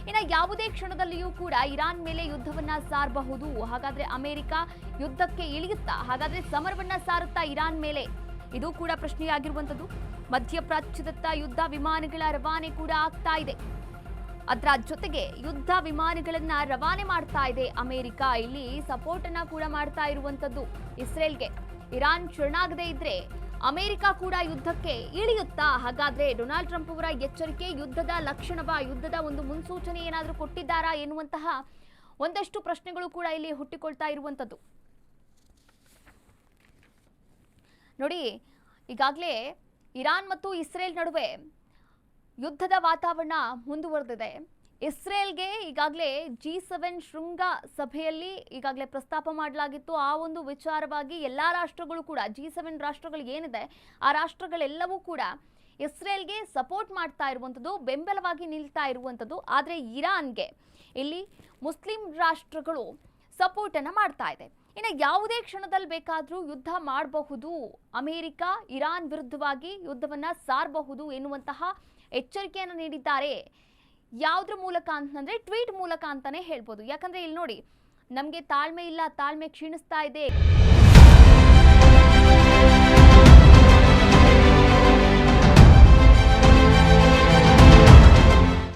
ಇನ್ನು ಯಾವುದೇ ಕ್ಷಣದಲ್ಲಿಯೂ ಕೂಡ ಇರಾನ್ ಮೇಲೆ ಯುದ್ಧವನ್ನ ಸಾರಬಹುದು. ಹಾಗಾದ್ರೆ ಅಮೆರಿಕ ಯುದ್ಧಕ್ಕೆ ಇಳಿಯುತ್ತಾ? ಹಾಗಾದ್ರೆ ಸಮರವನ್ನ ಸಾರುತ್ತಾ ಇರಾನ್ ಮೇಲೆ? ಇದು ಕೂಡ ಪ್ರಶ್ನೆಯಾಗಿರುವಂತದ್ದು. ಮಧ್ಯಪ್ರಾಚ್ಯದತ್ತ ಯುದ್ಧ ವಿಮಾನಗಳ ರವಾನೆ ಕೂಡ ಆಗ್ತಾ ಇದೆ. ಅದರ ಜೊತೆಗೆ ಯುದ್ಧ ವಿಮಾನಗಳನ್ನ ರವಾನೆ ಮಾಡ್ತಾ ಇದೆ ಅಮೆರಿಕ. ಇಲ್ಲಿ ಸಪೋರ್ಟ್ ಅನ್ನ ಕೂಡ ಮಾಡ್ತಾ ಇರುವಂತದ್ದು ಇಸ್ರೇಲ್ಗೆ. ಇರಾನ್ ಶರಣಾಗದೇ ಇದ್ರೆ ಅಮೆರಿಕ ಕೂಡ ಯುದ್ಧಕ್ಕೆ ಇಳಿಯುತ್ತಾ? ಹಾಗಾದ್ರೆ ಡೊನಾಲ್ಡ್ ಟ್ರಂಪ್ ಅವರ ಎಚ್ಚರಿಕೆ ಯುದ್ಧದ ಲಕ್ಷಣವಾ? ಯುದ್ಧದ ಒಂದು ಮುನ್ಸೂಚನೆ ಏನಾದರೂ ಕೊಟ್ಟಿದ್ದಾರಾ ಎನ್ನುವಂತಹ ಒಂದಷ್ಟು ಪ್ರಶ್ನೆಗಳು ಕೂಡ ಇಲ್ಲಿ ಹುಟ್ಟಿಕೊಳ್ತಾ ಇರುವಂತದ್ದು. ನೋಡಿ, ಈಗಾಗಲೇ ಇರಾನ್ ಮತ್ತು ಇಸ್ರೇಲ್ ನಡುವೆ ಯುದ್ಧದ ವಾತಾವರಣ ಮುಂದುವರೆದಿದೆ. ಇಸ್ರೇಲ್ಗೆ ಈಗಾಗಲೇ G7 ಶೃಂಗ ಸಭೆಯಲ್ಲಿ ಈಗಾಗಲೇ ಪ್ರಸ್ತಾಪ ಮಾಡಲಾಗಿತ್ತು. ಆ ಒಂದು ವಿಚಾರವಾಗಿ ಎಲ್ಲ ರಾಷ್ಟ್ರಗಳು ಕೂಡ, G7 ರಾಷ್ಟ್ರಗಳು ಏನಿದೆ ಆ ರಾಷ್ಟ್ರಗಳೆಲ್ಲವೂ ಕೂಡ ಇಸ್ರೇಲ್ಗೆ ಸಪೋರ್ಟ್ ಮಾಡ್ತಾ ಇರುವಂಥದ್ದು, ಬೆಂಬಲವಾಗಿ ನಿಲ್ತಾ ಇರುವಂಥದ್ದು. ಆದರೆ ಇರಾನ್ಗೆ ಇಲ್ಲಿ ಮುಸ್ಲಿಂ ರಾಷ್ಟ್ರಗಳು ಸಪೋರ್ಟ್ ಅನ್ನ ಮಾಡ್ತಾ ಇದೆ. ಇನ್ನು ಯಾವುದೇ ಕ್ಷಣದಲ್ಲಿ ಬೇಕಾದರೂ ಯುದ್ಧ ಮಾಡಬಹುದು, ಅಮೆರಿಕ ಇರಾನ್ ವಿರುದ್ಧವಾಗಿ ಯುದ್ಧವನ್ನ ಸಾರಬಹುದು ಎನ್ನುವಂತಹ ಎಚ್ಚರಿಕೆಯನ್ನು ನೀಡಿದ್ದಾರೆ. ಯಾವುದ್ರ ಮೂಲಕ ಅಂತಂದ್ರೆ ಟ್ವೀಟ್ ಮೂಲಕ ಅಂತಾನೆ ಹೇಳ್ಬೋದು. ಯಾಕಂದ್ರೆ ಇಲ್ಲಿ ನೋಡಿ, ನಮಗೆ ತಾಳ್ಮೆ ಇಲ್ಲ, ತಾಳ್ಮೆ ಕ್ಷೀಣಿಸ್ತಾ ಇದೆ.